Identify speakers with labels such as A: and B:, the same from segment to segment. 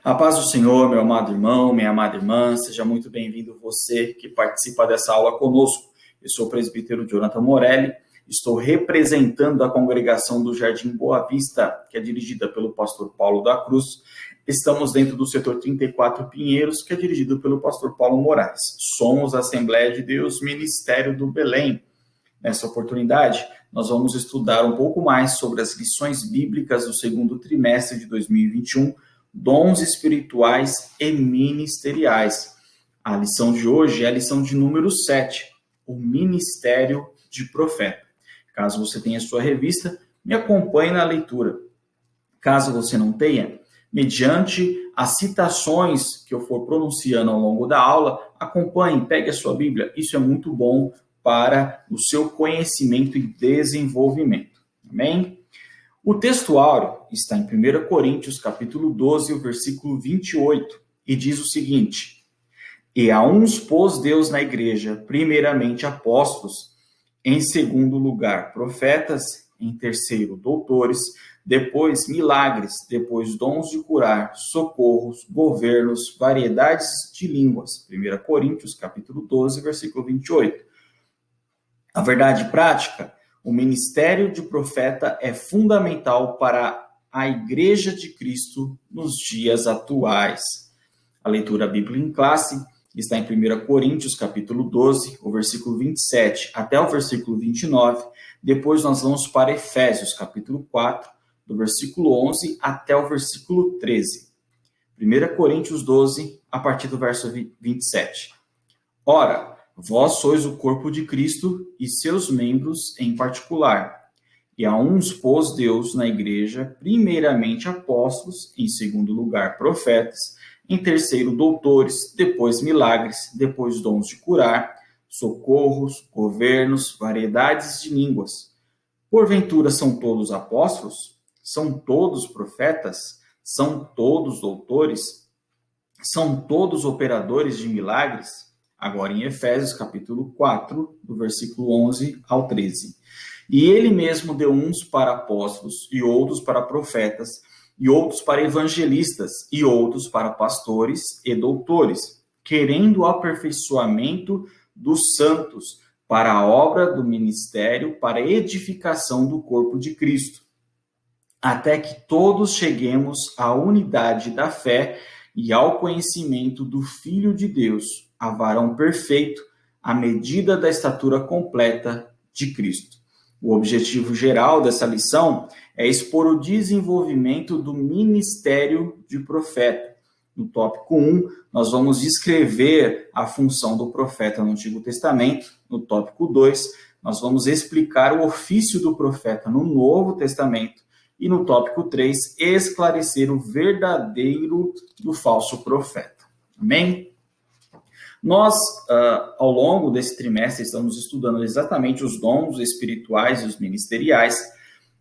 A: A paz do Senhor, meu amado irmão, minha amada irmã, seja muito bem-vindo você que participa dessa aula conosco. Eu sou o presbítero Jonathan Morelli, estou representando a congregação do Jardim Boa Vista, que é dirigida pelo pastor Paulo da Cruz. Estamos dentro do setor 34 Pinheiros, que é dirigido pelo pastor Paulo Moraes. Somos a Assembleia de Deus, Ministério do Belém. Nessa oportunidade, nós vamos estudar um pouco mais sobre as lições bíblicas do segundo trimestre de 2021, dons espirituais e ministeriais. A lição de hoje é a lição de número 7, o ministério de profeta. Caso você tenha sua revista, me acompanhe na leitura. Caso você não tenha, mediante as citações que eu for pronunciando ao longo da aula, acompanhe, pegue a sua Bíblia. Isso é muito bom para o seu conhecimento e desenvolvimento. Amém? O texto áureo está em 1 Coríntios, capítulo 12, o versículo 28, e diz o seguinte: E a uns pôs Deus na igreja, primeiramente apóstolos, em segundo lugar profetas, em terceiro doutores, depois milagres, depois dons de curar, socorros, governos, variedades de línguas. 1 Coríntios, capítulo 12, versículo 28. A verdade prática: o ministério de profeta é fundamental para a Igreja de Cristo nos dias atuais. A leitura bíblica em classe está em 1 Coríntios, capítulo 12, o versículo 27 até o versículo 29. Depois nós vamos para Efésios, capítulo 4, do versículo 11 até o versículo 13. 1 Coríntios 12, a partir do verso 27. Ora, vós sois o corpo de Cristo e seus membros em particular. E a uns pôs Deus na igreja, primeiramente apóstolos, em segundo lugar profetas, em terceiro doutores, depois milagres, depois dons de curar, socorros, governos, variedades de línguas. Porventura são todos apóstolos? São todos profetas? São todos doutores? São todos operadores de milagres? Agora em Efésios, capítulo 4, do versículo 11 ao 13. E ele mesmo deu uns para apóstolos, e outros para profetas, e outros para evangelistas, e outros para pastores e doutores, querendo o aperfeiçoamento dos santos, para a obra do ministério, para a edificação do corpo de Cristo, até que todos cheguemos à unidade da fé e ao conhecimento do Filho de Deus, a varão perfeito, à medida da estatura completa de Cristo. O objetivo geral dessa lição é expor o desenvolvimento do ministério de profeta. No tópico 1, nós vamos descrever a função do profeta no Antigo Testamento. No tópico 2, nós vamos explicar o ofício do profeta no Novo Testamento. E no tópico 3, esclarecer o verdadeiro do falso profeta. Amém? Nós, ao longo desse trimestre, estamos estudando exatamente os dons espirituais e os ministeriais.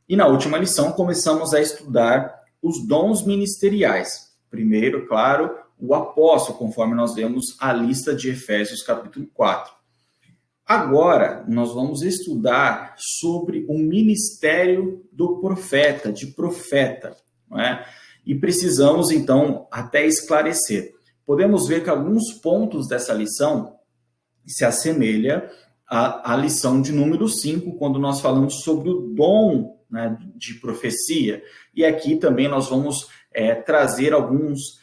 A: E na última lição, começamos a estudar os dons ministeriais. Primeiro, claro, o apóstolo, conforme nós vemos a lista de Efésios, capítulo 4. Agora, nós vamos estudar sobre o ministério do profeta, de profeta, não é? E precisamos, então, até esclarecer. Podemos ver que alguns pontos dessa lição se assemelham à lição de número 5, quando nós falamos sobre o dom, né, de profecia. E aqui também nós vamos trazer alguns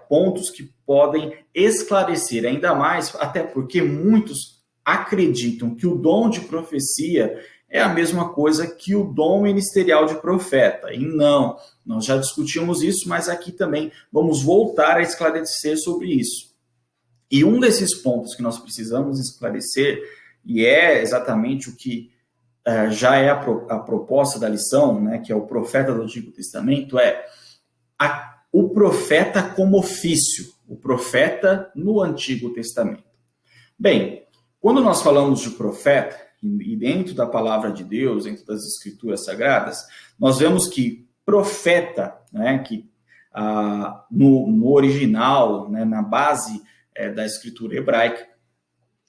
A: pontos que podem esclarecer ainda mais, até porque muitos acreditam que o dom de profecia é a mesma coisa que o dom ministerial de profeta. E não, nós já discutimos isso, mas aqui também vamos voltar a esclarecer sobre isso. E um desses pontos que nós precisamos esclarecer, e é exatamente o que já é a proposta da lição, né, que é o profeta do Antigo Testamento, o profeta como ofício, o profeta no Antigo Testamento. Bem, quando nós falamos de profeta, e dentro da palavra de Deus, dentro das escrituras sagradas, nós vemos que profeta, né, que no original, né, na base da escritura hebraica,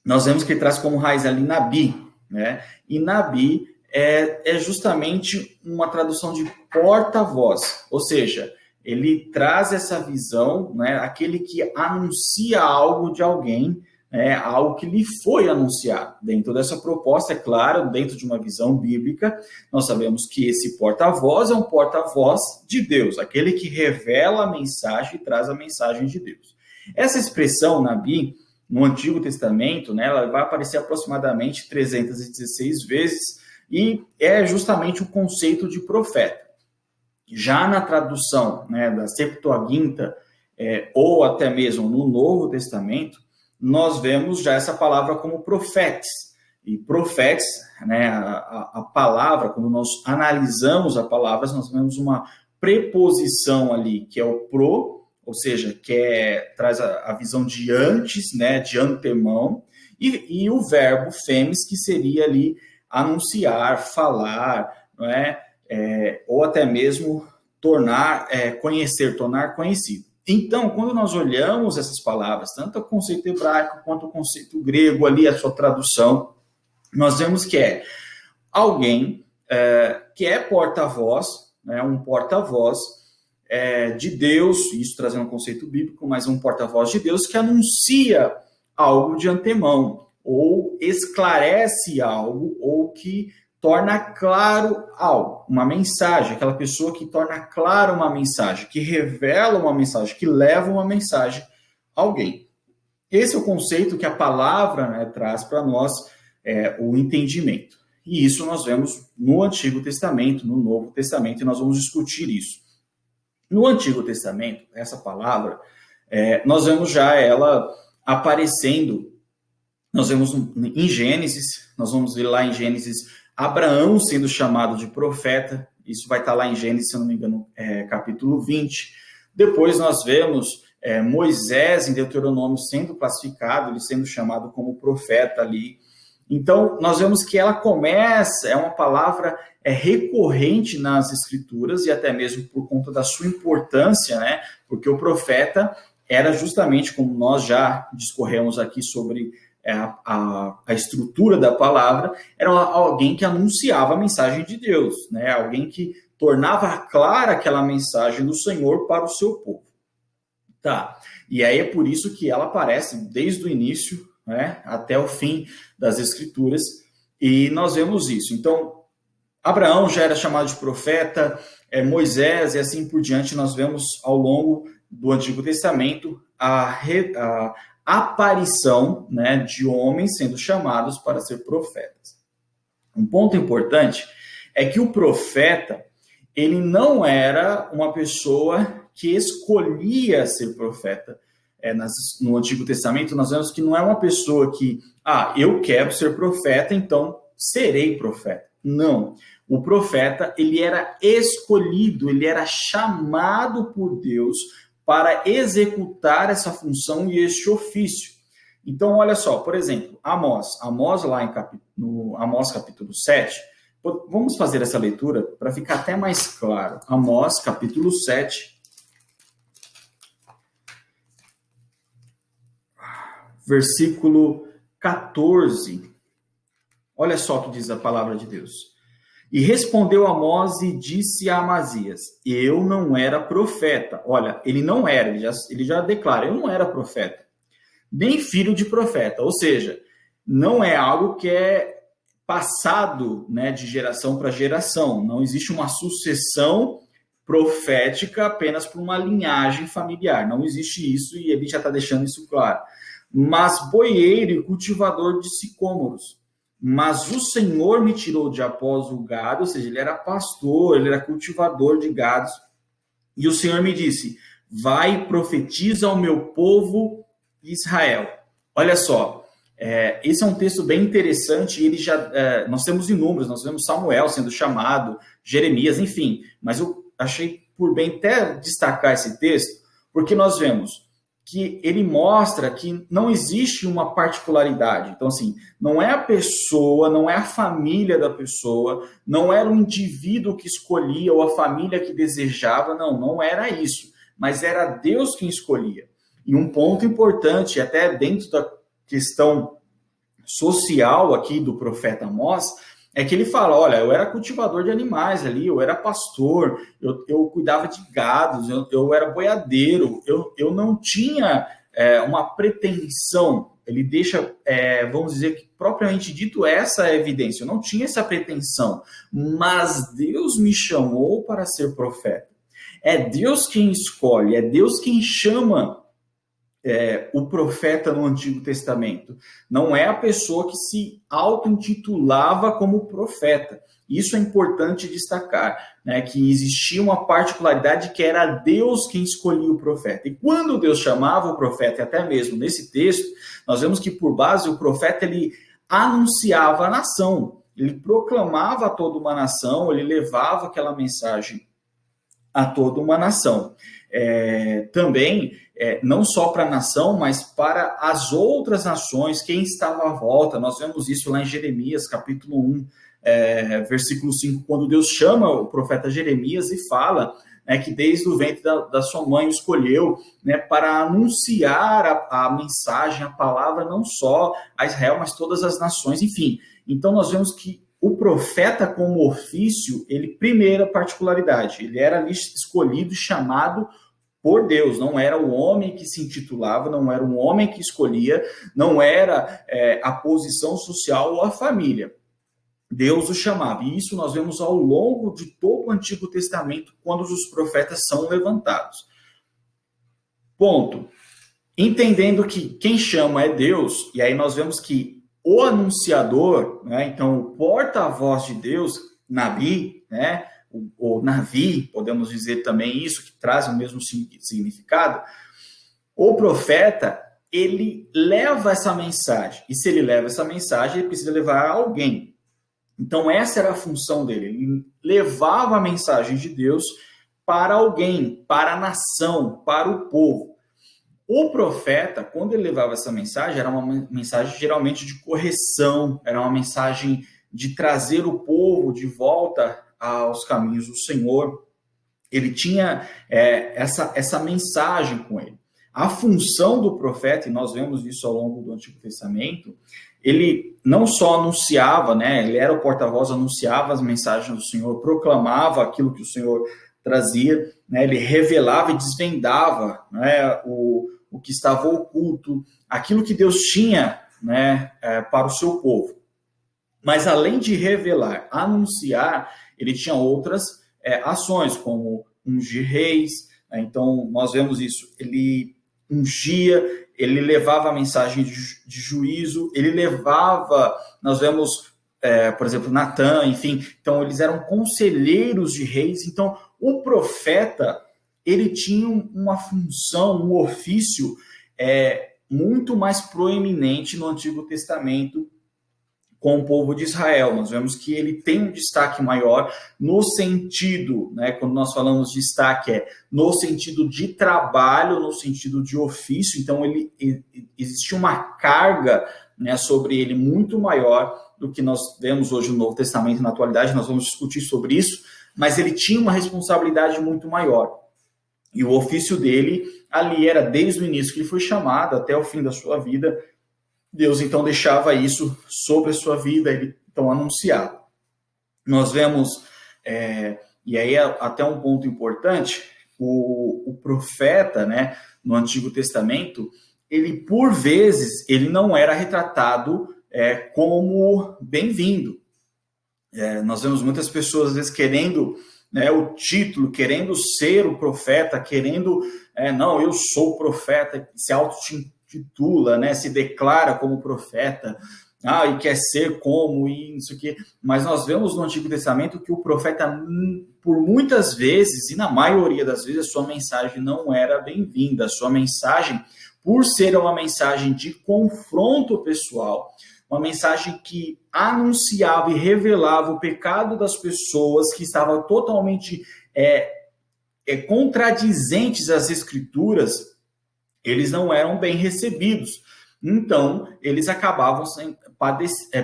A: nós vemos que ele traz como raiz ali Nabi, né? E Nabi é justamente uma tradução de porta-voz, ou seja, ele traz essa visão, né, aquele que anuncia algo de alguém, algo que lhe foi anunciado. Dentro dessa proposta, é claro, dentro de uma visão bíblica, nós sabemos que esse porta-voz é um porta-voz de Deus, aquele que revela a mensagem e traz a mensagem de Deus. Essa expressão, Nabi, no Antigo Testamento, né, ela vai aparecer aproximadamente 316 vezes e é justamente o conceito de profeta. Já na tradução, né, da Septuaginta, ou até mesmo no Novo Testamento, nós vemos já essa palavra como profetes. E profetes, né, a palavra, quando nós analisamos a palavra, nós vemos uma preposição ali, que é o pro, ou seja, que traz a visão de antes, né, de antemão, e o verbo femes, que seria ali anunciar, falar, não é? Ou até mesmo tornar conhecido. Então, quando nós olhamos essas palavras, tanto o conceito hebraico quanto o conceito grego, ali a sua tradução, nós vemos que é alguém que é porta-voz, né, um porta-voz de Deus, isso trazendo um conceito bíblico, mas um porta-voz de Deus que anuncia algo de antemão, ou esclarece algo, ou que torna claro algo, uma mensagem, aquela pessoa que torna claro uma mensagem, que revela uma mensagem, que leva uma mensagem a alguém. Esse é o conceito que a palavra, né, traz para nós, o entendimento. E isso nós vemos no Antigo Testamento, no Novo Testamento, e nós vamos discutir isso. No Antigo Testamento, essa palavra, nós vemos já ela aparecendo, nós vemos em Gênesis, nós vamos ver lá em Gênesis Abraão sendo chamado de profeta, isso vai estar lá em Gênesis, se eu não me engano, capítulo 20. Depois nós vemos Moisés em Deuteronômio sendo classificado, ele sendo chamado como profeta ali. Então, nós vemos que ela começa, é uma palavra recorrente nas Escrituras, e até mesmo por conta da sua importância, né? Porque o profeta era justamente, como nós já discorremos aqui sobre a estrutura da palavra, era alguém que anunciava a mensagem de Deus, né? Alguém que tornava clara aquela mensagem do Senhor para o seu povo. Tá. E aí é por isso que ela aparece desde o início, né, até o fim das Escrituras, e nós vemos isso. Então, Abraão já era chamado de profeta, Moisés e assim por diante, nós vemos ao longo do Antigo Testamento a aparição, né, de homens sendo chamados para ser profetas. Um ponto importante é que o profeta, ele não era uma pessoa que escolhia ser profeta. No Antigo Testamento, nós vemos que não é uma pessoa que, eu quero ser profeta, então serei profeta. Não. O profeta, ele era escolhido, ele era chamado por Deus para executar essa função e este ofício. Então, olha só, por exemplo, Amós lá no Amós capítulo 7, vamos fazer essa leitura para ficar até mais claro. Amós capítulo 7, versículo 14. Olha só o que diz a palavra de Deus. E respondeu Amós e disse a Amazias, eu não era profeta. Olha, ele não era, ele já declara, eu não era profeta, nem filho de profeta. Ou seja, não é algo que é passado, né, de geração para geração. Não existe uma sucessão profética apenas por uma linhagem familiar. Não existe isso e ele já está deixando isso claro. Mas boieiro e cultivador de sicômoros. Mas o Senhor me tirou de após o gado, ou seja, ele era pastor, ele era cultivador de gados. E o Senhor me disse, vai e profetiza ao meu povo Israel. Olha só, esse é um texto bem interessante, ele nós temos inúmeros, nós vemos Samuel sendo chamado, Jeremias, enfim. Mas eu achei por bem até destacar esse texto, porque nós vemos que ele mostra que não existe uma particularidade. Então, assim, não é a pessoa, não é a família da pessoa, não era o indivíduo que escolhia ou a família que desejava, não era isso. Mas era Deus quem escolhia. E um ponto importante, até dentro da questão social aqui do profeta Amós, é que ele fala, olha, eu era cultivador de animais ali, eu era pastor, eu cuidava de gados, eu era boiadeiro, eu não tinha uma pretensão. Ele deixa, vamos dizer que propriamente dito, essa é a evidência. Eu não tinha essa pretensão, mas Deus me chamou para ser profeta. É Deus quem escolhe, é Deus quem chama o profeta no Antigo Testamento. Não é a pessoa que se auto-intitulava como profeta. Isso é importante destacar, né, que existia uma particularidade que era Deus quem escolhia o profeta. E quando Deus chamava o profeta, e até mesmo nesse texto, nós vemos que por base o profeta ele anunciava a nação, ele proclamava a toda uma nação, ele levava aquela mensagem a toda uma nação. Também, não só para a nação, mas para as outras nações, quem estava à volta. Nós vemos isso lá em Jeremias, capítulo 1, versículo 5, quando Deus chama o profeta Jeremias e fala, né, que desde o ventre da sua mãe o escolheu, né, para anunciar a mensagem, a palavra, não só a Israel, mas todas as nações, enfim. Então, nós vemos que o profeta como ofício, ele, primeira particularidade, ele era ali escolhido, chamado por Deus, não era o homem que se intitulava, não era um homem que escolhia, não era a posição social ou a família. Deus o chamava, e isso nós vemos ao longo de todo o Antigo Testamento, quando os profetas são levantados. Ponto. Entendendo que quem chama é Deus, e aí nós vemos que o anunciador, né, então o porta-voz de Deus, Nabi, né, ou Navi, podemos dizer também isso, que traz o mesmo significado, o profeta, ele leva essa mensagem, e se ele leva essa mensagem, ele precisa levar a alguém. Então essa era a função dele, ele levava a mensagem de Deus para alguém, para a nação, para o povo. O profeta, quando ele levava essa mensagem, era uma mensagem geralmente de correção, era uma mensagem de trazer o povo de volta aos caminhos do Senhor. Ele tinha essa mensagem com ele. A função do profeta, e nós vemos isso ao longo do Antigo Testamento, ele não só anunciava, né, ele era o porta-voz, anunciava as mensagens do Senhor, proclamava aquilo que o Senhor trazia, né, ele revelava e desvendava, né, o que estava oculto, aquilo que Deus tinha, né, para o seu povo. Mas além de revelar, anunciar, ele tinha outras ações, como ungir reis, né? Então nós vemos isso, ele ungia, ele levava a mensagem de juízo, ele levava, nós vemos, por exemplo, Natã, enfim, então eles eram conselheiros de reis. Então o profeta, ele tinha uma função, um ofício muito mais proeminente no Antigo Testamento com o povo de Israel. Nós vemos que ele tem um destaque maior no sentido, né, quando nós falamos de destaque, no sentido de trabalho, no sentido de ofício. Então, existe uma carga, né, sobre ele muito maior do que nós vemos hoje no Novo Testamento na atualidade. Nós vamos discutir sobre isso, mas ele tinha uma responsabilidade muito maior. E o ofício dele ali era desde o início que ele foi chamado até o fim da sua vida. Deus então deixava isso sobre a sua vida, ele então anunciava. Nós vemos, e aí até um ponto importante, o profeta, né, no Antigo Testamento, ele por vezes ele não era retratado como bem-vindo. Nós vemos muitas pessoas às vezes querendo, né, o título, querendo ser o profeta, querendo, não, eu sou o profeta, se auto-intitula, né, se declara como profeta, e quer ser como, e isso aqui. Mas nós vemos no Antigo Testamento que o profeta, por muitas vezes, e na maioria das vezes, a sua mensagem não era bem-vinda. A sua mensagem, por ser uma mensagem de confronto pessoal, uma mensagem que anunciava e revelava o pecado das pessoas, que estava totalmente contradizentes às Escrituras, eles não eram bem recebidos. Então, eles acabavam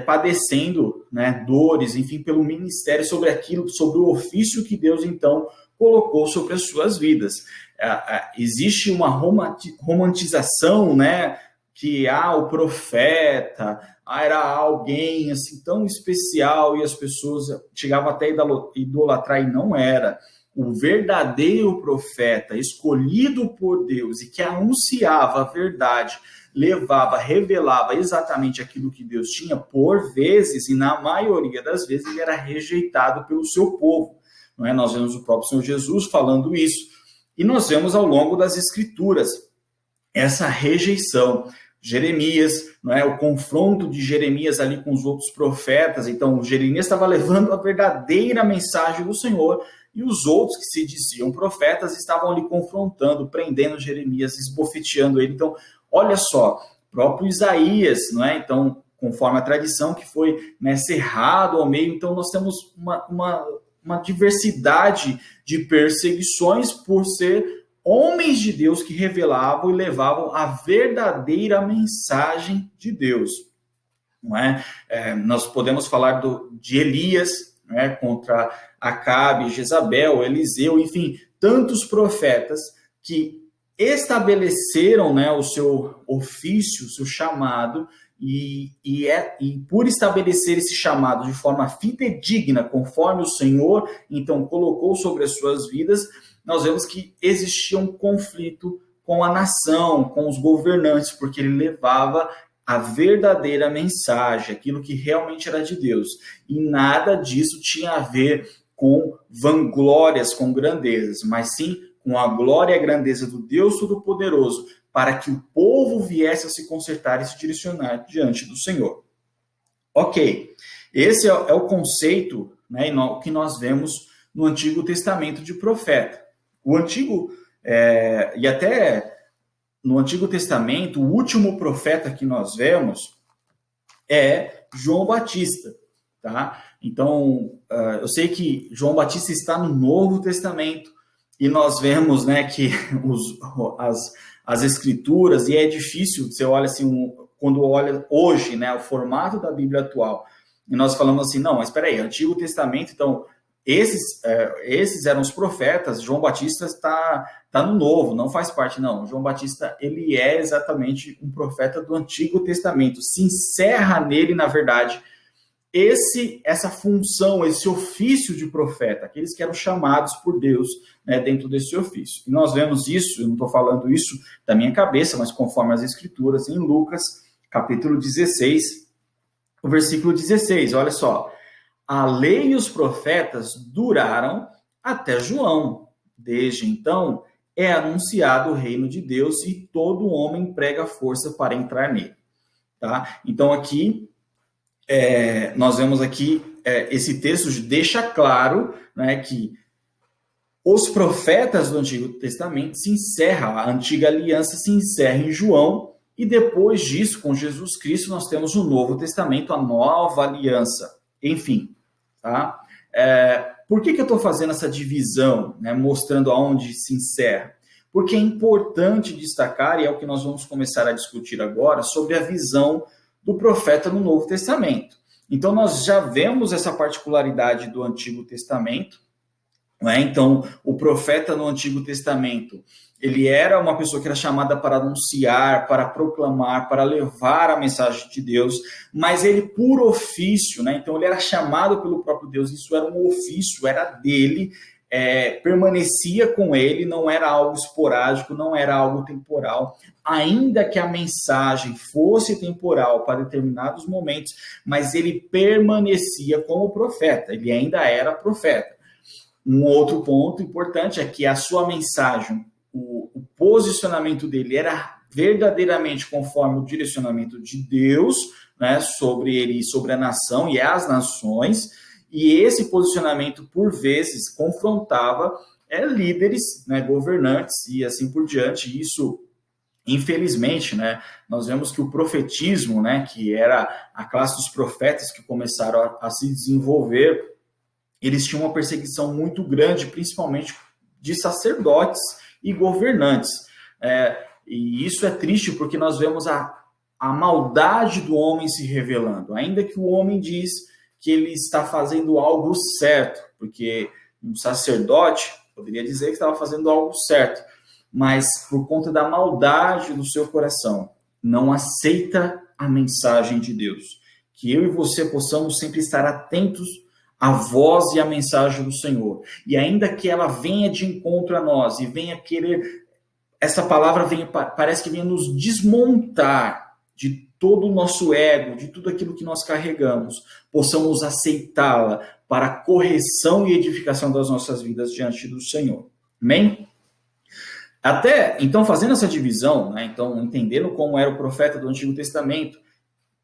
A: padecendo, né, dores, enfim, pelo ministério, sobre aquilo, sobre o ofício que Deus, então, colocou sobre as suas vidas. Existe uma romantização, né, que o profeta era alguém assim tão especial e as pessoas chegavam até a idolatrar, e não era. O verdadeiro profeta, escolhido por Deus e que anunciava a verdade, levava, revelava exatamente aquilo que Deus tinha, por vezes, e na maioria das vezes, ele era rejeitado pelo seu povo. Não é? Nós vemos o próprio Senhor Jesus falando isso. E nós vemos ao longo das Escrituras essa rejeição. Jeremias, não é? O confronto de Jeremias ali com os outros profetas. Então, Jeremias estava levando a verdadeira mensagem do Senhor, e os outros que se diziam profetas estavam ali confrontando, prendendo Jeremias, esbofeteando ele. Então, olha só, próprio Isaías, não é? Então, conforme a tradição que foi, né, cerrado ao meio, então nós temos uma diversidade de perseguições por ser homens de Deus que revelavam e levavam a verdadeira mensagem de Deus. Não é? Nós podemos falar de Elias, não é? Contra Acabe, Jezabel, Eliseu, enfim, tantos profetas que estabeleceram, né, o seu ofício, o seu chamado, e por estabelecer esse chamado de forma fidedigna, conforme o Senhor então colocou sobre as suas vidas, nós vemos que existia um conflito com a nação, com os governantes, porque ele levava a verdadeira mensagem, aquilo que realmente era de Deus. E nada disso tinha a ver com vanglórias, com grandezas, mas sim com a glória e a grandeza do Deus Todo-Poderoso, para que o povo viesse a se consertar e se direcionar diante do Senhor. Ok, esse é o conceito, né, que nós vemos no Antigo Testamento de profeta. O Antigo, e até no Antigo Testamento, o último profeta que nós vemos é João Batista, tá? Então, eu sei que João Batista está no Novo Testamento, e nós vemos, né, que as escrituras, e é difícil, você olha assim, quando olha hoje, né, o formato da Bíblia atual, e nós falamos assim, não, mas espera aí, Antigo Testamento, então, esses eram os profetas, João Batista está no Novo, não faz parte, não. João Batista, ele é exatamente um profeta do Antigo Testamento, se encerra nele, na verdade, essa função, esse ofício de profeta, aqueles que eram chamados por Deus, né, dentro desse ofício. E nós vemos isso, eu não estou falando isso da minha cabeça, mas conforme as Escrituras, em Lucas, capítulo 16, o versículo 16, olha só. A lei e os profetas duraram até João. Desde então, é anunciado o reino de Deus e todo homem prega força para entrar nele. Tá? Então, aqui, nós vemos aqui, esse texto deixa claro, né, que os profetas do Antigo Testamento se encerra, a antiga aliança se encerra em João, e depois disso, com Jesus Cristo, nós temos o Novo Testamento, a nova aliança. Enfim, tá? Por que eu estou fazendo essa divisão, né, mostrando aonde se encerra? Porque é importante destacar, e é o que nós vamos começar a discutir agora, sobre a visão do profeta no Novo Testamento. Então, nós já vemos essa particularidade do Antigo Testamento, né? Então, o profeta no Antigo Testamento, ele era uma pessoa que era chamada para anunciar, para proclamar, para levar a mensagem de Deus, mas ele por ofício, né? Então ele era chamado pelo próprio Deus, isso era um ofício, era dele, permanecia com ele, não era algo esporádico, não era algo temporal, ainda que a mensagem fosse temporal para determinados momentos, mas ele permanecia como profeta, ele ainda era profeta. Um outro ponto importante é que a sua mensagem, o posicionamento dele era verdadeiramente conforme o direcionamento de Deus, né, sobre ele e sobre a nação e as nações, e esse posicionamento, por vezes, confrontava líderes, né, governantes e assim por diante. Isso, infelizmente, né, nós vemos que o profetismo, né, que era a classe dos profetas que começaram a se desenvolver, eles tinham uma perseguição muito grande, principalmente de sacerdotes e governantes. E isso é triste porque nós vemos a maldade do homem se revelando. Ainda que o homem diz que ele está fazendo algo certo, porque um sacerdote poderia dizer que estava fazendo algo certo, mas por conta da maldade do seu coração, não aceita a mensagem de Deus. Que eu e você possamos sempre estar atentos à voz e à mensagem do Senhor. E ainda que ela venha de encontro a nós e venha querer, essa palavra parece que venha nos desmontar de todo o nosso ego, de tudo aquilo que nós carregamos, possamos aceitá-la para a correção e edificação das nossas vidas diante do Senhor. Amém? Até, então, fazendo essa divisão, né, então, entendendo como era o profeta do Antigo Testamento,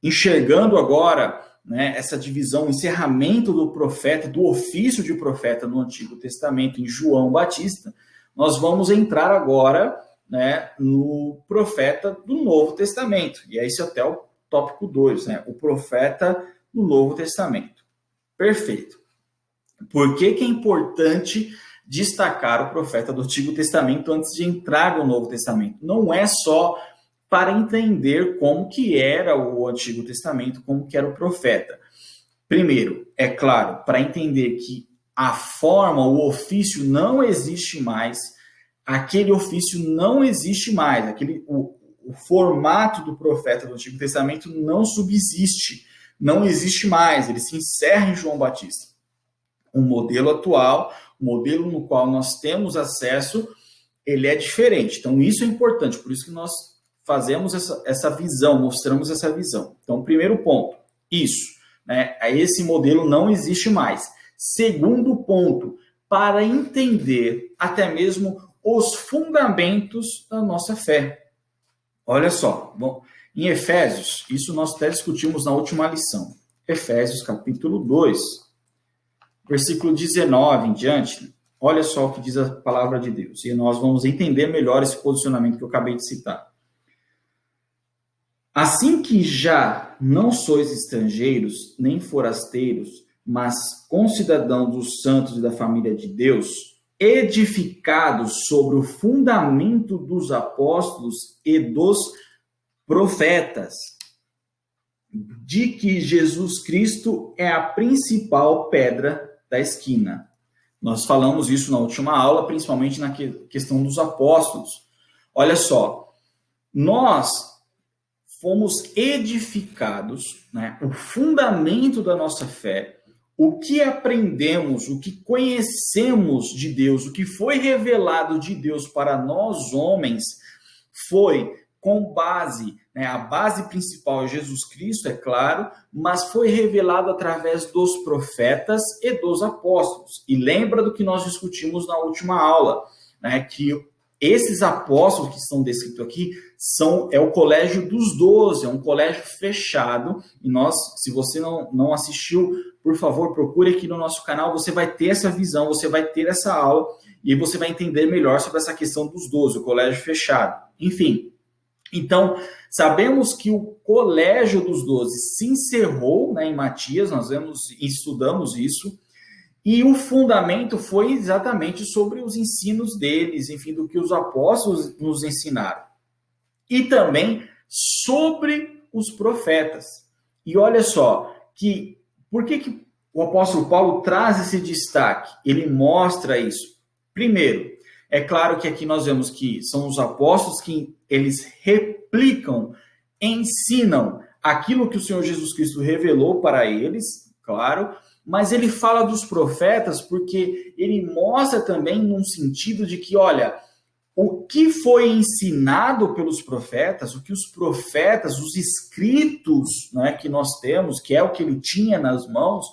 A: enxergando agora, né, essa divisão, o encerramento do profeta, do ofício de profeta no Antigo Testamento, em João Batista, nós vamos entrar agora, né, no profeta do Novo Testamento. E é esse até o tópico 2, né, o profeta do Novo Testamento. Perfeito. Por que é importante destacar o profeta do Antigo Testamento antes de entrar no Novo Testamento? Não é só para entender como que era o Antigo Testamento, como que era o profeta. Primeiro, é claro, para entender que a forma, o ofício não existe mais, aquele ofício não existe mais, o formato do profeta do Antigo Testamento não subsiste, não existe mais, ele se encerra em João Batista. O modelo atual, o modelo no qual nós temos acesso, ele é diferente. Então, isso é importante, por isso que nós fazemos essa visão, mostramos essa visão. Então, primeiro ponto, isso, né? Esse modelo não existe mais. Segundo ponto, para entender até mesmo os fundamentos da nossa fé. Olha só, bom, em Efésios, isso nós até discutimos na última lição. Efésios, capítulo 2, versículo 19 em diante, olha só o que diz a palavra de Deus. E nós vamos entender melhor esse posicionamento que eu acabei de citar. Assim que já não sois estrangeiros, nem forasteiros, mas concidadãos dos santos e da família de Deus, edificados sobre o fundamento dos apóstolos e dos profetas, de que Jesus Cristo é a principal pedra da esquina. Nós falamos isso na última aula, principalmente na questão dos apóstolos. Olha só, nós fomos edificados, né, o fundamento da nossa fé, o que aprendemos, o que conhecemos de Deus, o que foi revelado de Deus para nós homens, foi com base, né, a base principal é Jesus Cristo, é claro, mas foi revelado através dos profetas e dos apóstolos. E lembra do que nós discutimos na última aula, né, que esses apóstolos que estão descritos aqui é o colégio dos 12, é um colégio fechado. E nós, se você não assistiu, por favor, procure aqui no nosso canal, você vai ter essa visão, você vai ter essa aula e você vai entender melhor sobre essa questão dos 12, o colégio fechado. Enfim, então, sabemos que o colégio dos 12 se encerrou, né, em Matias, nós estudamos isso, e o fundamento foi exatamente sobre os ensinos deles, enfim, do que os apóstolos nos ensinaram. E também sobre os profetas. E olha só, por que o apóstolo Paulo traz esse destaque? Ele mostra isso. Primeiro, é claro que aqui nós vemos que são os apóstolos que eles replicam, ensinam aquilo que o Senhor Jesus Cristo revelou para eles, claro, mas ele fala dos profetas porque ele mostra também num sentido de que, olha, o que foi ensinado pelos profetas, o que os profetas, os escritos, né, que nós temos, que é o que ele tinha nas mãos,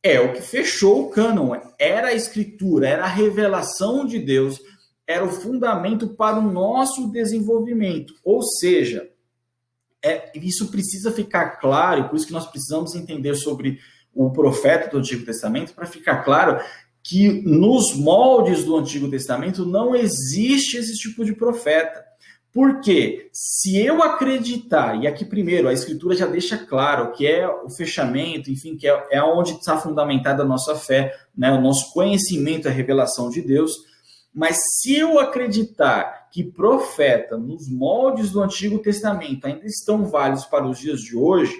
A: é o que fechou o cânon. Era a escritura, era a revelação de Deus, era o fundamento para o nosso desenvolvimento. Ou seja, isso precisa ficar claro, e por isso que nós precisamos entender sobre o profeta do Antigo Testamento, para ficar claro que nos moldes do Antigo Testamento não existe esse tipo de profeta. Porque se eu acreditar, e aqui primeiro a Escritura já deixa claro que é o fechamento, enfim, que é onde está fundamentada a nossa fé, né, o nosso conhecimento, a revelação de Deus, mas se eu acreditar que profeta nos moldes do Antigo Testamento ainda estão válidos para os dias de hoje,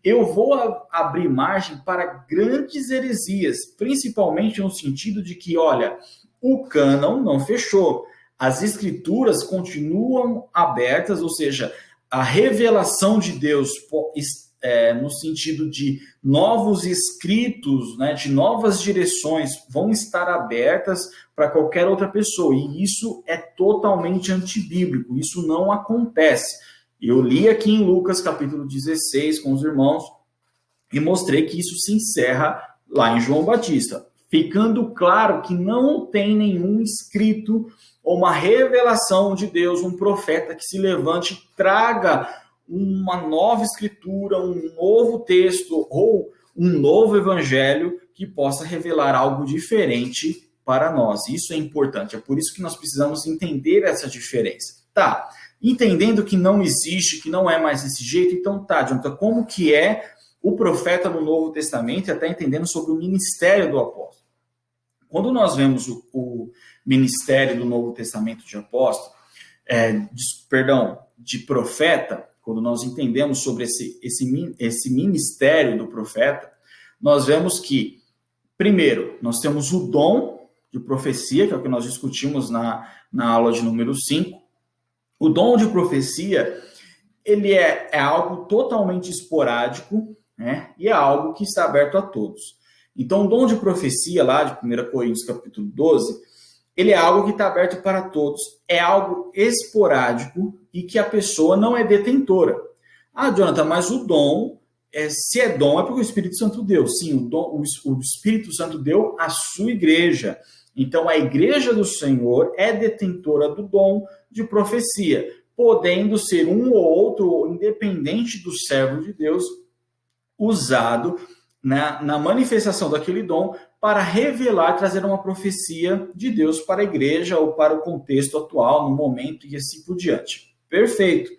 A: eu vou abrir margem para grandes heresias, principalmente no sentido de que, olha, o cânon não fechou, as escrituras continuam abertas, ou seja, a revelação de Deus no sentido de novos escritos, né, de novas direções, vão estar abertas para qualquer outra pessoa. E isso é totalmente antibíblico, isso não acontece. Eu li aqui em Lucas capítulo 16 com os irmãos e mostrei que isso se encerra lá em João Batista, ficando claro que não tem nenhum escrito ou uma revelação de Deus, um profeta que se levante e traga uma nova escritura, um novo texto ou um novo evangelho que possa revelar algo diferente para nós. Isso é importante, é por isso que nós precisamos entender essa diferença. Tá, entendendo que não existe, que não é mais desse jeito, então tá, Jonathan, como que é o profeta no Novo Testamento e até entendendo sobre o ministério do apóstolo. Quando nós vemos o ministério do Novo Testamento de apóstolo, de profeta, quando nós entendemos sobre esse ministério do profeta, nós vemos que, primeiro, nós temos o dom de profecia, que é o que nós discutimos na aula de número 5. O dom de profecia, ele é algo totalmente esporádico, né? E é algo que está aberto a todos. Então, o dom de profecia, lá de 1 Coríntios capítulo 12, ele é algo que está aberto para todos, é algo esporádico e que a pessoa não é detentora. Ah, Jonathan, mas o dom, se é dom, é porque o Espírito Santo deu. Sim, o Espírito Santo deu à sua igreja. Então, a igreja do Senhor é detentora do dom de profecia, podendo ser um ou outro, independente do servo de Deus, usado na manifestação daquele dom para revelar, trazer uma profecia de Deus para a igreja ou para o contexto atual, no momento e assim por diante. Perfeito.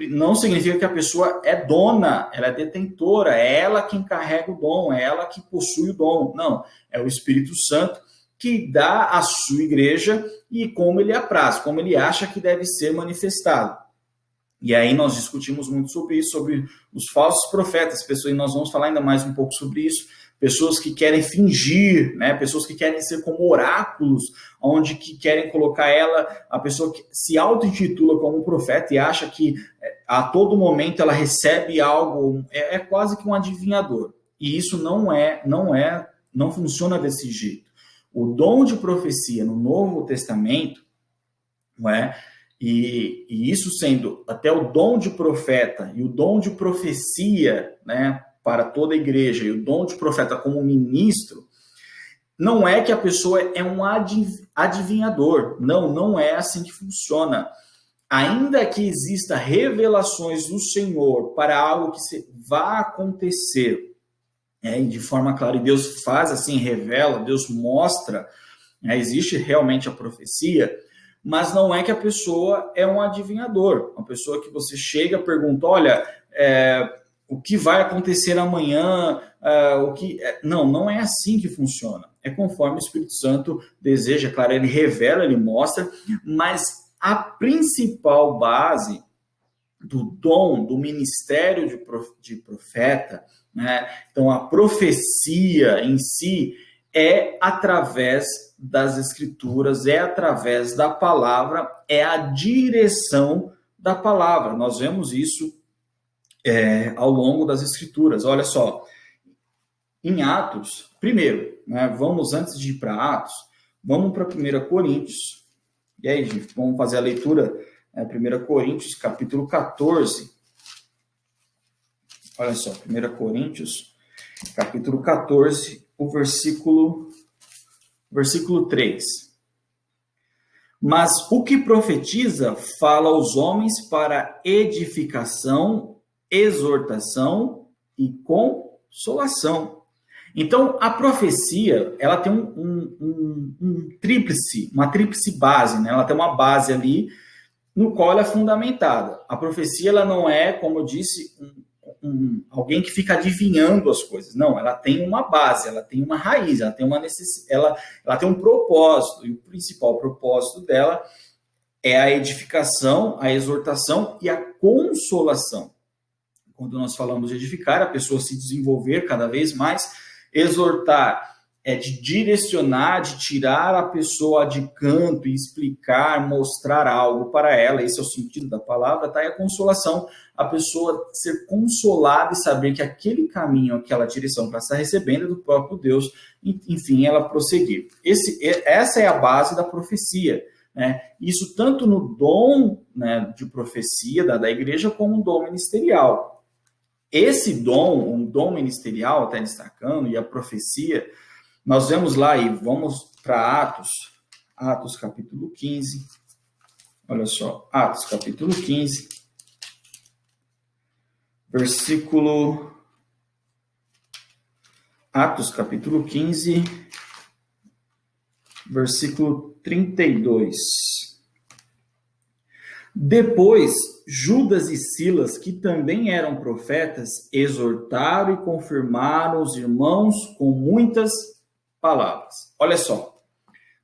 A: Não significa que a pessoa é dona, ela é detentora, é ela quem carrega o dom, é ela que possui o dom. Não, é o Espírito Santo que dá à sua igreja e como ele apraz, como ele acha que deve ser manifestado. E aí nós discutimos muito sobre isso, sobre os falsos profetas, pessoas, e nós vamos falar ainda mais um pouco sobre isso, pessoas que querem fingir, né? Pessoas que querem ser como oráculos, onde que querem colocar a pessoa que se auto-intitula como um profeta e acha que a todo momento ela recebe algo, é quase que um adivinhador. E isso não funciona desse jeito. O dom de profecia no Novo Testamento, não é? E isso sendo até o dom de profeta e o dom de profecia, né, para toda a igreja, e o dom de profeta como ministro, não é que a pessoa é um adivinhador. Não é assim que funciona. Ainda que exista revelações do Senhor para algo que vá acontecer, e de forma clara, e Deus faz assim, revela, Deus mostra, existe realmente a profecia, mas não é que a pessoa é um adivinhador, uma pessoa que você chega e pergunta, olha, o que vai acontecer amanhã, não é assim que funciona, é conforme o Espírito Santo deseja, claro, ele revela, ele mostra, mas a principal base do dom, do ministério de profeta, né? Então a profecia em si é através das escrituras, é através da palavra, é a direção da palavra. Nós vemos isso ao longo das escrituras. Olha só, em Atos, primeiro, né, antes de ir para Atos, vamos para 1 Coríntios. E aí, gente, vamos fazer a leitura, 1 Coríntios, capítulo 14. Olha só, 1 Coríntios, capítulo 14, o versículo 3. Mas o que profetiza fala aos homens para edificação, exortação e consolação. Então, a profecia, ela tem uma tríplice base, né? Ela tem uma base ali no qual ela é fundamentada. A profecia, ela não é, como eu disse, alguém que fica adivinhando as coisas. Não, ela tem uma base, ela tem uma raiz, ela tem uma necessidade, ela tem um propósito, e o principal propósito dela é a edificação, a exortação e a consolação. Quando nós falamos de edificar, a pessoa se desenvolver cada vez mais, exortar é de direcionar, de tirar a pessoa de canto e explicar, mostrar algo para ela. Esse é o sentido da palavra, tá? E a consolação, a pessoa ser consolada e saber que aquele caminho, aquela direção que ela está recebendo é do próprio Deus, enfim, ela prosseguir. Essa é a base da profecia, né? Isso tanto no dom, né, de profecia da igreja, como no dom ministerial. Esse dom, um dom ministerial, está destacando, e a profecia, nós vemos lá e vamos para Atos capítulo 15. Olha só, Atos capítulo 15, versículo... Atos capítulo 15, versículo 32. Depois, Judas e Silas, que também eram profetas, exortaram e confirmaram os irmãos com muitas palavras. Olha só,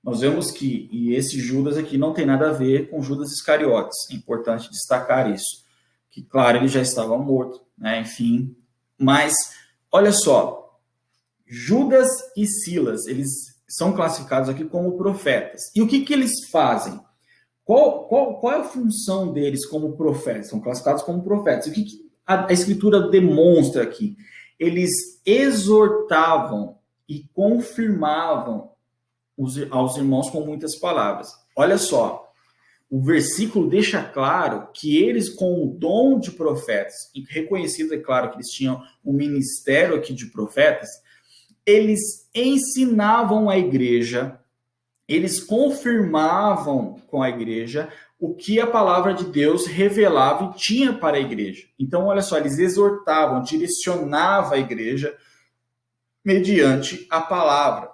A: nós vemos que esse Judas aqui não tem nada a ver com Judas Iscariotes. É importante destacar isso. Que, claro, ele já estava morto, né? Enfim. Mas, olha só, Judas e Silas, eles são classificados aqui como profetas. E o que eles fazem? Qual é a função deles como profetas? São classificados como profetas. O que a Escritura demonstra aqui? Eles exortavam e confirmavam aos irmãos com muitas palavras. Olha só, o versículo deixa claro que eles, com o dom de profetas, e reconhecido, é claro, que eles tinham um ministério aqui de profetas, eles ensinavam a igreja, eles confirmavam com a igreja o que a palavra de Deus revelava e tinha para a igreja. Então, olha só, eles exortavam, direcionavam a igreja mediante a palavra.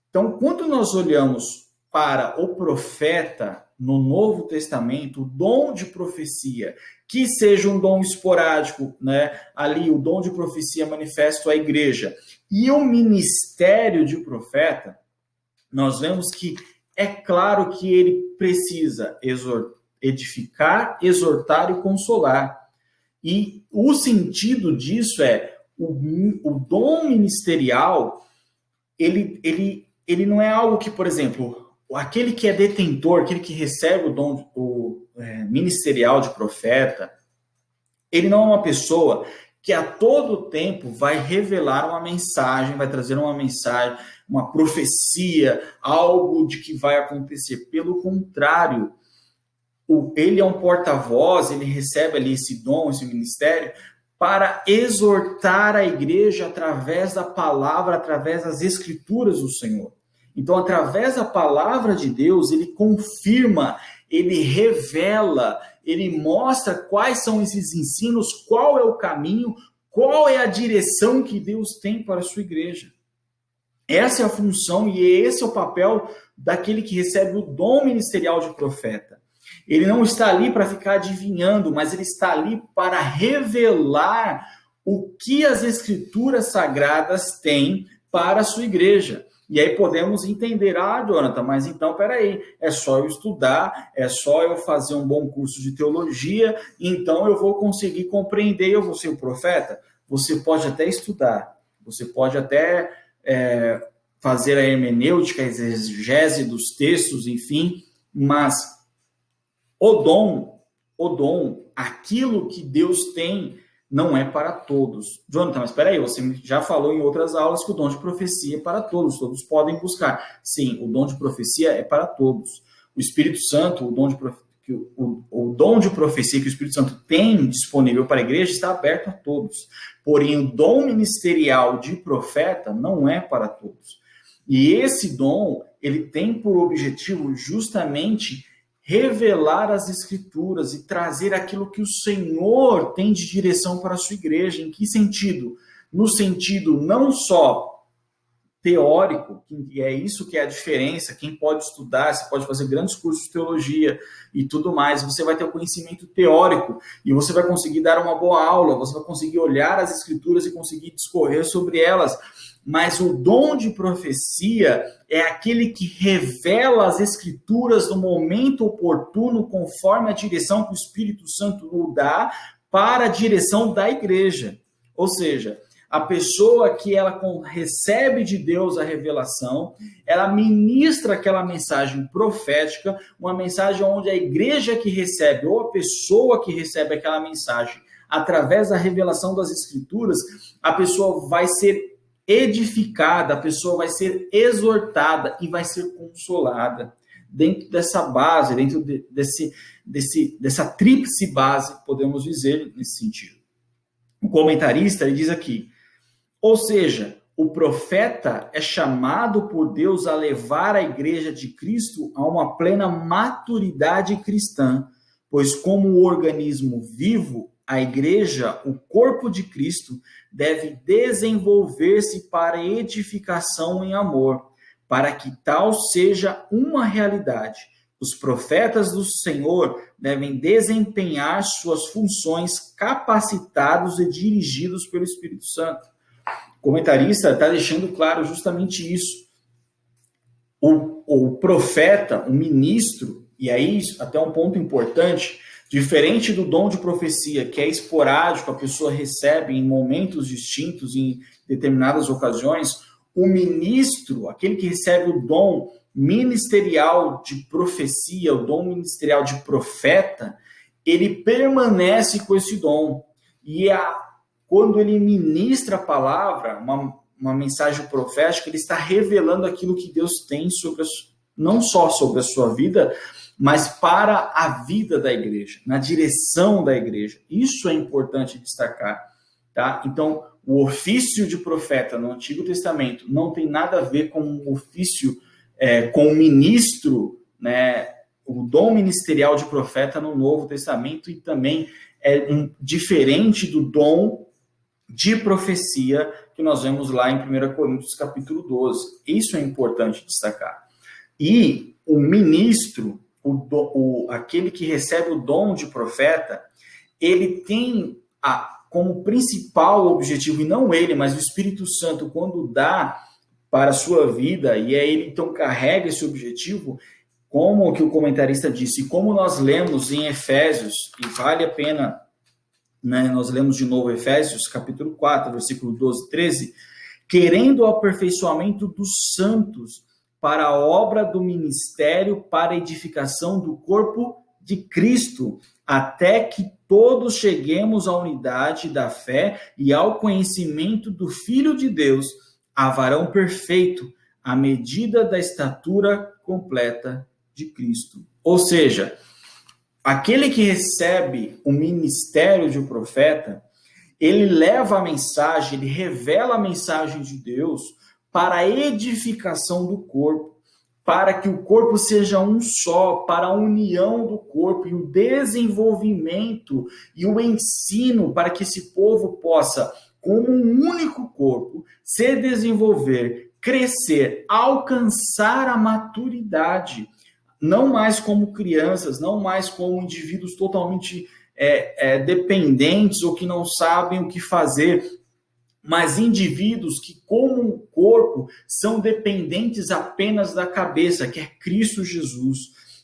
A: Então, quando nós olhamos para o profeta no Novo Testamento, o dom de profecia, que seja um dom esporádico, né? Ali o dom de profecia manifesto à igreja, e o ministério de profeta, nós vemos que é claro que ele precisa edificar, exortar e consolar. E o sentido disso é o dom ministerial, ele não é algo que, por exemplo, aquele que é detentor, aquele que recebe o dom ministerial de profeta, ele não é uma pessoa que a todo tempo vai revelar uma mensagem, vai trazer uma mensagem, uma profecia, algo de que vai acontecer. Pelo contrário, ele é um porta-voz, ele recebe ali esse dom, esse ministério, para exortar a igreja através da palavra, através das escrituras do Senhor. Então, através da palavra de Deus, ele confirma, ele revela, ele mostra quais são esses ensinos, qual é o caminho, qual é a direção que Deus tem para a sua igreja. Essa é a função e esse é o papel daquele que recebe o dom ministerial de profeta. Ele não está ali para ficar adivinhando, mas ele está ali para revelar o que as escrituras sagradas têm para a sua igreja. E aí podemos entender, Jonathan, mas então, peraí, é só eu estudar, é só eu fazer um bom curso de teologia, então eu vou conseguir compreender, eu vou ser o profeta? Você pode até estudar, você pode até fazer a hermenêutica, a exegese dos textos, enfim, mas o dom, aquilo que Deus tem, não é para todos. Jonathan, mas espera aí, você já falou em outras aulas que o dom de profecia é para todos podem buscar. Sim, o dom de profecia é para todos. O Espírito Santo, o dom de profecia que o Espírito Santo tem disponível para a igreja está aberto a todos. Porém, o dom ministerial de profeta não é para todos. E esse dom, ele tem por objetivo justamente revelar as escrituras e trazer aquilo que o Senhor tem de direção para a sua igreja. Em que sentido? No sentido não só teórico, que é isso que é a diferença, quem pode estudar, você pode fazer grandes cursos de teologia e tudo mais, você vai ter o conhecimento teórico e você vai conseguir dar uma boa aula, você vai conseguir olhar as escrituras e conseguir discorrer sobre elas. Mas o dom de profecia é aquele que revela as escrituras no momento oportuno, conforme a direção que o Espírito Santo nos dá para a direção da igreja. Ou seja, a pessoa que ela recebe de Deus a revelação, ela ministra aquela mensagem profética, uma mensagem onde a igreja que recebe, ou a pessoa que recebe aquela mensagem, através da revelação das Escrituras, a pessoa vai ser edificada, a pessoa vai ser exortada e vai ser consolada. Dentro dessa base, dentro dessa tríplice base, podemos dizer nesse sentido. O comentarista ele diz aqui, ou seja, o profeta é chamado por Deus a levar a igreja de Cristo a uma plena maturidade cristã, pois como organismo vivo, a igreja, o corpo de Cristo, deve desenvolver-se para edificação em amor, para que tal seja uma realidade. Os profetas do Senhor devem desempenhar suas funções capacitados e dirigidos pelo Espírito Santo. O comentarista está deixando claro justamente isso. O profeta, o ministro, e aí até um ponto importante, diferente do dom de profecia, que é esporádico, a pessoa recebe em momentos distintos, em determinadas ocasiões, o ministro, aquele que recebe o dom ministerial de profecia, o dom ministerial de profeta, ele permanece com esse dom. E quando ele ministra a palavra, uma mensagem profética, ele está revelando aquilo que Deus tem não só sobre a sua vida, mas para a vida da igreja, na direção da igreja. Isso é importante destacar, tá? Então, o ofício de profeta no Antigo Testamento não tem nada a ver com o ofício, com o ministro, né? O dom ministerial de profeta no Novo Testamento, e também é diferente do dom de profecia que nós vemos lá em 1 Coríntios capítulo 12. Isso é importante destacar. E o ministro, aquele que recebe o dom de profeta, ele tem como principal objetivo, e não ele, mas o Espírito Santo, quando dá para a sua vida, e ele então carrega esse objetivo, como que o comentarista disse, como nós lemos em Efésios, e vale a pena, né, nós lemos de novo Efésios, capítulo 4, versículo 12 e 13, querendo o aperfeiçoamento dos santos para a obra do ministério, para a edificação do corpo de Cristo, até que todos cheguemos à unidade da fé e ao conhecimento do Filho de Deus, a varão perfeito, à medida da estatura completa de Cristo. Ou seja, aquele que recebe o ministério de um profeta, ele leva a mensagem, ele revela a mensagem de Deus para a edificação do corpo, para que o corpo seja um só, para a união do corpo e o desenvolvimento e o ensino para que esse povo possa, como um único corpo, se desenvolver, crescer, alcançar a maturidade, não mais como crianças, não mais como indivíduos totalmente dependentes ou que não sabem o que fazer, mas indivíduos que, como um corpo, são dependentes apenas da cabeça, que é Cristo Jesus,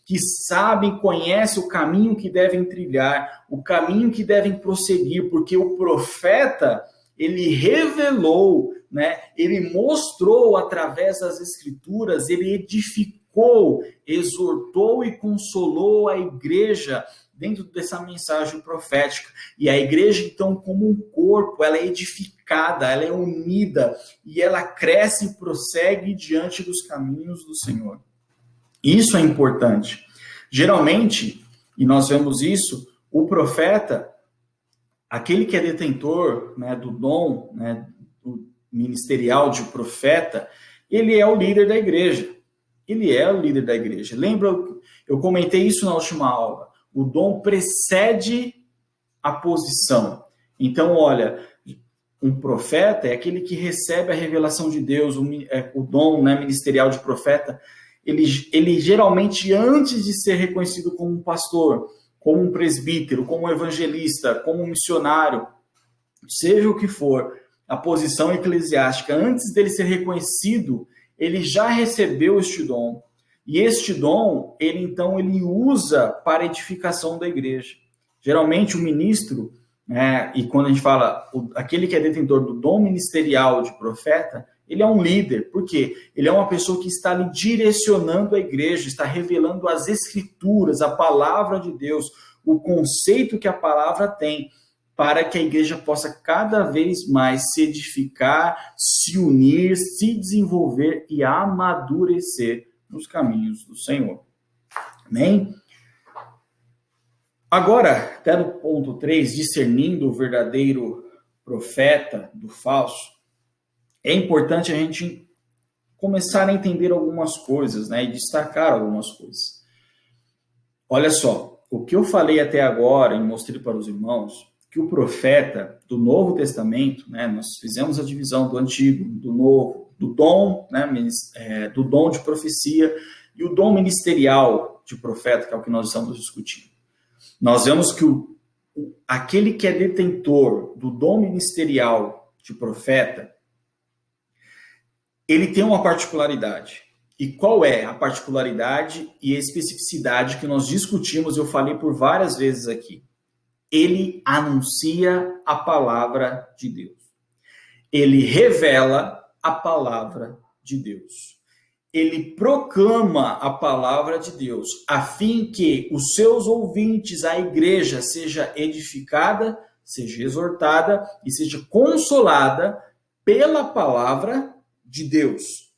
A: que sabem, conhecem o caminho que devem trilhar, o caminho que devem prosseguir, porque o profeta, ele revelou, né? Ele mostrou através das Escrituras, ele edificou, exortou e consolou a igreja dentro dessa mensagem profética. E a igreja, então, como um corpo, ela é edificada, ela é unida, e ela cresce e prossegue diante dos caminhos do Senhor. Isso é importante. Geralmente, e nós vemos isso, o profeta, aquele que é detentor, né, do dom, né, do ministerial de profeta, ele é o líder da igreja. Ele é o líder da igreja. Lembra, eu comentei isso na última aula. O dom precede a posição. Então, olha, um profeta é aquele que recebe a revelação de Deus, o dom, né, ministerial de profeta. Ele geralmente, antes de ser reconhecido como um pastor, como um presbítero, como um evangelista, como um missionário, seja o que for, a posição eclesiástica, antes dele ser reconhecido, ele já recebeu este dom. E este dom, ele usa para a edificação da igreja. Geralmente o ministro, né? E quando a gente fala aquele que é detentor do dom ministerial de profeta, ele é um líder. Por quê? Ele é uma pessoa que está ali direcionando a igreja, está revelando as escrituras, a palavra de Deus, o conceito que a palavra tem, para que a igreja possa cada vez mais se edificar, se unir, se desenvolver e amadurecer nos caminhos do Senhor. Amém? Agora, até no ponto 3, discernindo o verdadeiro profeta do falso, é importante a gente começar a entender algumas coisas, né, e destacar algumas coisas. Olha só, o que eu falei até agora e mostrei para os irmãos, que o profeta do Novo Testamento, né, nós fizemos a divisão do Antigo, do Novo, do dom, né, do dom de profecia e o dom ministerial de profeta, que é o que nós estamos discutindo. Nós vemos que aquele que é detentor do dom ministerial de profeta, ele tem uma particularidade. E qual é a particularidade e a especificidade que nós discutimos, eu falei por várias vezes aqui? Ele anuncia a palavra de Deus. Ele revela a palavra de Deus. Ele proclama a palavra de Deus, a fim que os seus ouvintes, a igreja, seja edificada, seja exortada e seja consolada pela palavra de Deus.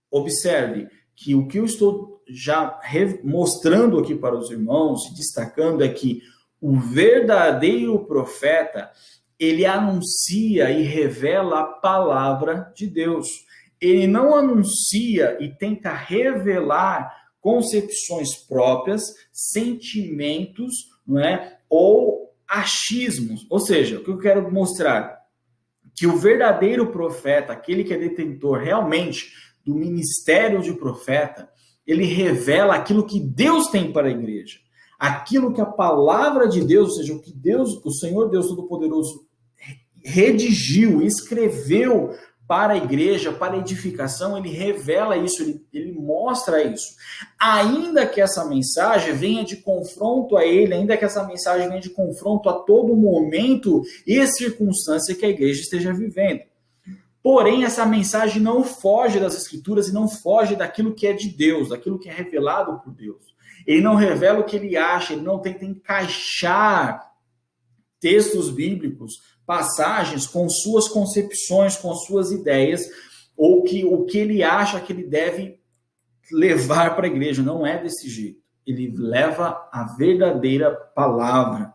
A: Observe que o que eu estou já mostrando aqui para os irmãos, destacando, é que o verdadeiro profeta, ele anuncia e revela a palavra de Deus. Ele não anuncia e tenta revelar concepções próprias, sentimentos, não é? Ou achismos. Ou seja, o que eu quero mostrar? Que o verdadeiro profeta, aquele que é detentor realmente do ministério de profeta, ele revela aquilo que Deus tem para a igreja. Aquilo que a palavra de Deus, ou seja, o que Deus, o Senhor Deus Todo-Poderoso redigiu, escreveu para a igreja, para a edificação, ele revela isso, ele mostra isso. Ainda que essa mensagem venha de confronto a ele, ainda que essa mensagem venha de confronto a todo momento e circunstância que a igreja esteja vivendo. Porém, essa mensagem não foge das Escrituras e não foge daquilo que é de Deus, daquilo que é revelado por Deus. Ele não revela o que ele acha, ele não tenta encaixar textos bíblicos, passagens com suas concepções, com suas ideias, ou o que ele acha que ele deve levar para a igreja. Não é desse jeito. Ele leva a verdadeira palavra.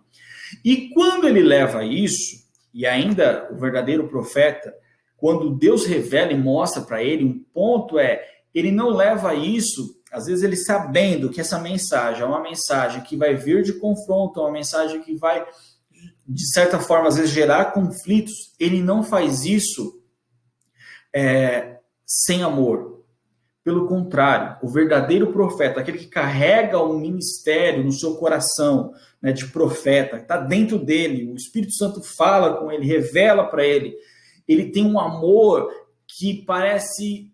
A: E quando ele leva isso, e ainda o verdadeiro profeta, quando Deus revela e mostra para ele, um ponto é, ele não leva isso, às vezes ele sabendo que essa mensagem é uma mensagem que vai vir de confronto, é uma mensagem que vai, de certa forma, às vezes gerar conflitos, ele não faz isso sem amor. Pelo contrário, o verdadeiro profeta, aquele que carrega um ministério no seu coração, né, de profeta, está dentro dele, o Espírito Santo fala com ele, revela para ele, ele tem um amor que parece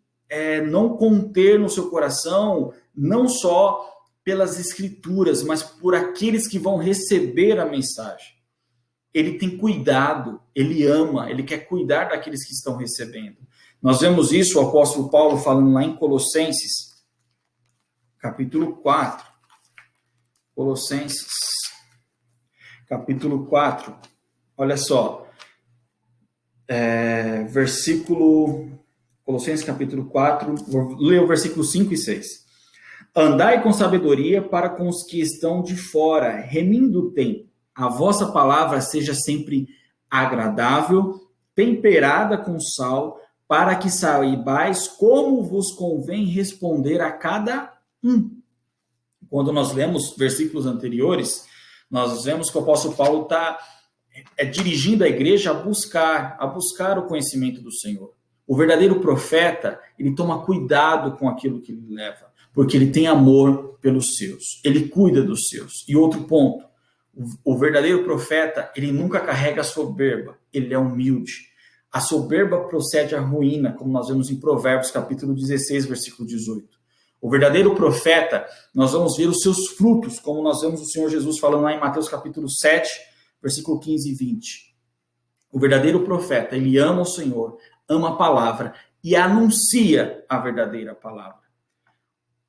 A: não conter no seu coração, não só pelas Escrituras, mas por aqueles que vão receber a mensagem. Ele tem cuidado, ele ama, ele quer cuidar daqueles que estão recebendo. Nós vemos isso, o apóstolo Paulo falando lá em Colossenses, capítulo 4. Colossenses, capítulo 4. Olha só. Colossenses, capítulo 4, vou ler o versículo 5 e 6. Andai com sabedoria para com os que estão de fora, remindo o tempo. A vossa palavra seja sempre agradável, temperada com sal, para que saibais como vos convém responder a cada um. Quando nós lemos versículos anteriores, nós vemos que o apóstolo Paulo está dirigindo a igreja a buscar o conhecimento do Senhor. O verdadeiro profeta, ele toma cuidado com aquilo que ele leva, porque ele tem amor pelos seus, ele cuida dos seus. E outro ponto, o verdadeiro profeta, ele nunca carrega a soberba, ele é humilde. A soberba procede à ruína, como nós vemos em Provérbios, capítulo 16, versículo 18. O verdadeiro profeta, nós vamos ver os seus frutos, como nós vemos o Senhor Jesus falando lá em Mateus, capítulo 7, versículo 15 e 20. O verdadeiro profeta, ele ama o Senhor, ama a palavra e anuncia a verdadeira palavra.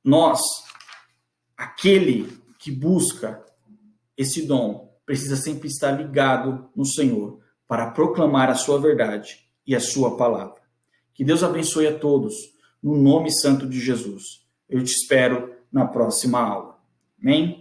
A: Nós, aquele que busca esse dom, precisa sempre estar ligado no Senhor para proclamar a sua verdade e a sua palavra. Que Deus abençoe a todos, no nome santo de Jesus. Eu te espero na próxima aula. Amém?